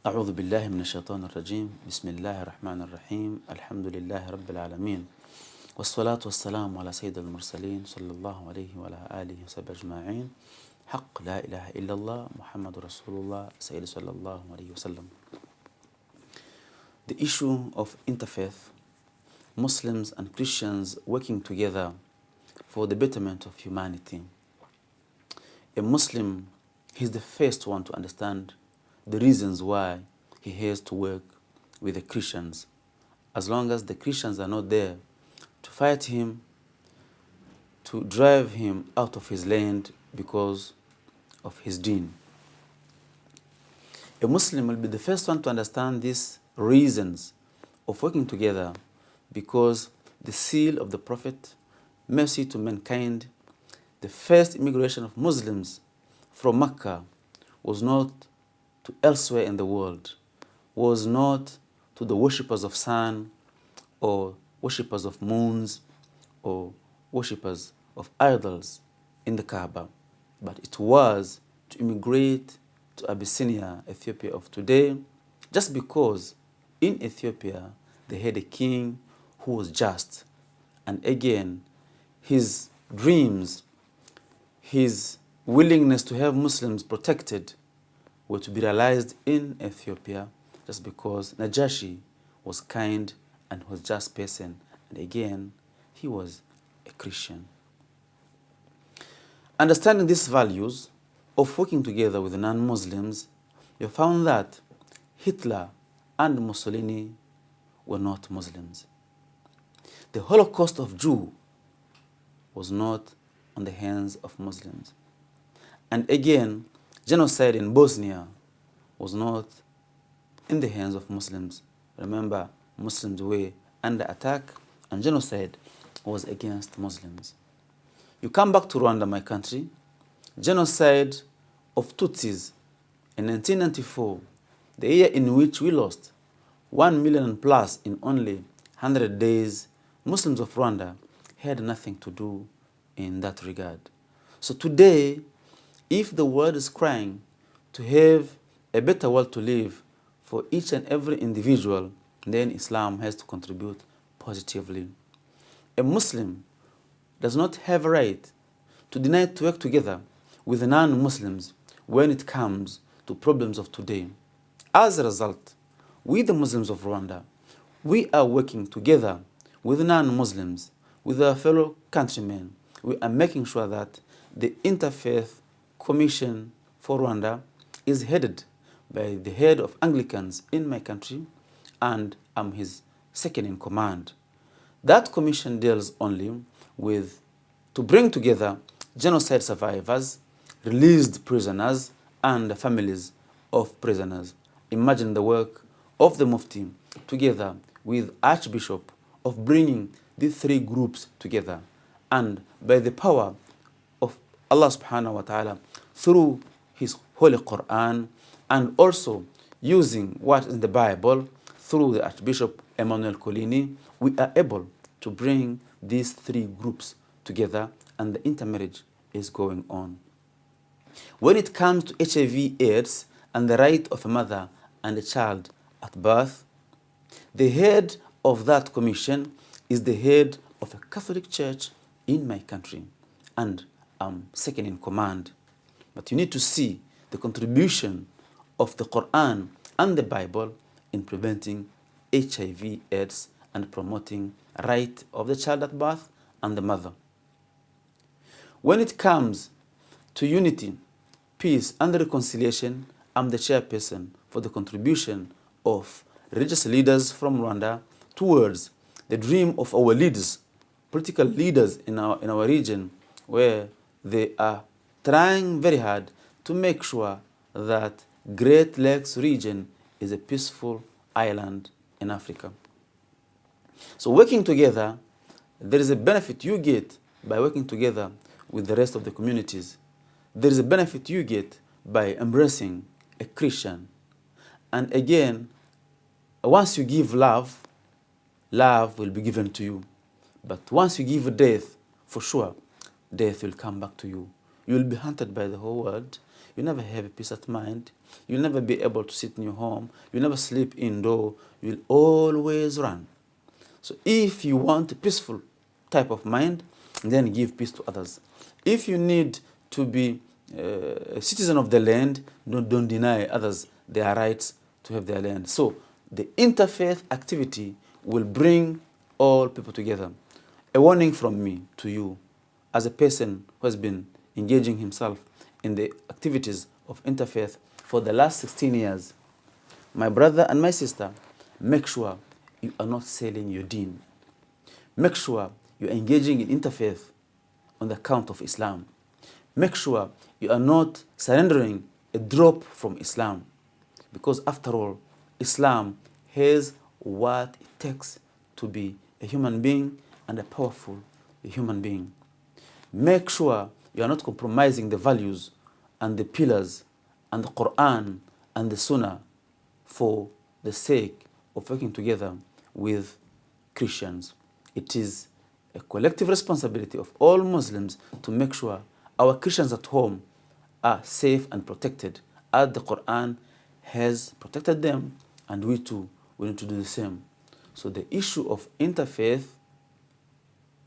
أعوذ بالله من الشيطان الرجيم بسم الله الرحمن الرحيم الحمد لله رب العالمين والصلاة والسلام على سيد المرسلين صلى الله عليه وعلى آله وصحبه أجمعين حق لا إله إلا الله محمد رسول الله سيد صلى الله عليه وسلم. The issue of interfaith, Muslims and Christians working together for the betterment of humanity. A Muslim, he's the first one to understand the reasons why he has to work with the Christians. As long as the Christians are not there to fight him, to drive him out of his land because of his deen. A Muslim will be the first one to understand these reasons of working together because the seal of the Prophet, mercy to mankind, the first immigration of Muslims from Mecca was not to elsewhere in the world, was not to the worshippers of sun or worshippers of moons or worshippers of idols in the Kaaba, but it was to immigrate to Abyssinia, Ethiopia of today, just because in Ethiopia they had a king who was just. And again, his dreams, his willingness to have Muslims protected were to be realized in Ethiopia just because Najashi was kind and was just person. And again, he was a Christian. Understanding these values of working together with non-Muslims, you found that Hitler and Mussolini were not Muslims. The Holocaust of Jews was not on the hands of Muslims. And again, genocide in Bosnia was not in the hands of Muslims. Remember, Muslims were under attack and genocide was against Muslims. You come back to Rwanda, my country, genocide of Tutsis in 1994, the year in which we lost 1 million plus in only 100 days, Muslims of Rwanda had nothing to do in that regard. So today, if the world is crying to have a better world to live for each and every individual, then Islam has to contribute positively. A Muslim does not have a right to deny to work together with non-Muslims when it comes to problems of today. As a result, we the Muslims of Rwanda, we are working together with non-Muslims, with our fellow countrymen. We are making sure that the Interfaith Commission for Rwanda is headed by the head of Anglicans in my country, and I'm his second in command. That commission deals only with to bring together genocide survivors, released prisoners, and the families of prisoners. Imagine the work of the Mufti together with Archbishop of bringing these three groups together, and by the power of Allah subhanahu wa ta'ala through his Holy Quran, and also using what is in the Bible through the Archbishop Emmanuel Colini, we are able to bring these three groups together, and the intermarriage is going on. When it comes to HIV/AIDS and the right of a mother and a child at birth, the head of that commission is the head of a Catholic church in my country, and I'm second in command. But you need to see the contribution of the Quran and the Bible in preventing HIV/AIDS and promoting right of the child at birth and the mother. When it comes to unity, peace, and reconciliation, I'm the chairperson for the contribution of religious leaders from Rwanda towards the dream of our leaders, political leaders in our region, where they are trying very hard to make sure that Great Lakes region is a peaceful island in Africa. So working together, there is a benefit you get by working together with the rest of the communities. There is a benefit you get by embracing a Christian. And again, once you give love, love will be given to you. But once you give death, for sure, death will come back to you. You will be hunted by the whole world. you never have a peace of mind. You'll never be able to sit in your home. You'll never sleep indoor. You'll always run. So if you want a peaceful type of mind, then give peace to others. If you need to be a citizen of the land, don't deny others their rights to have their land. So the interfaith activity will bring all people together. A warning from me to you, as a person who has been engaging himself in the activities of interfaith for the last 16 years, my brother and my sister, make sure you are not selling your deen. Make sure you are engaging in interfaith on the account of Islam. Make sure you are not surrendering a drop from Islam. Because after all, Islam has what it takes to be a human being and a powerful human being. Make sure you are not compromising the values and the pillars and the Quran and the Sunnah for the sake of working together with Christians. It is a collective responsibility of all Muslims to make sure our Christians at home are safe and protected, as the Quran has protected them, and we too we need to do the same. So the issue of interfaith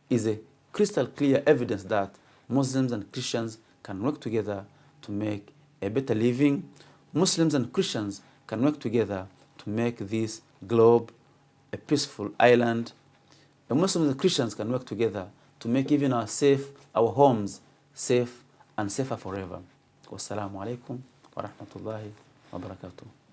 is a crystal clear evidence that Muslims and Christians can work together to make a better living. Muslims and Christians can work together to make this globe a peaceful island. And Muslims and Christians can work together to make even our homes safe and safer forever. Wassalamu alaikum wa rahmatullahi wa barakatuh.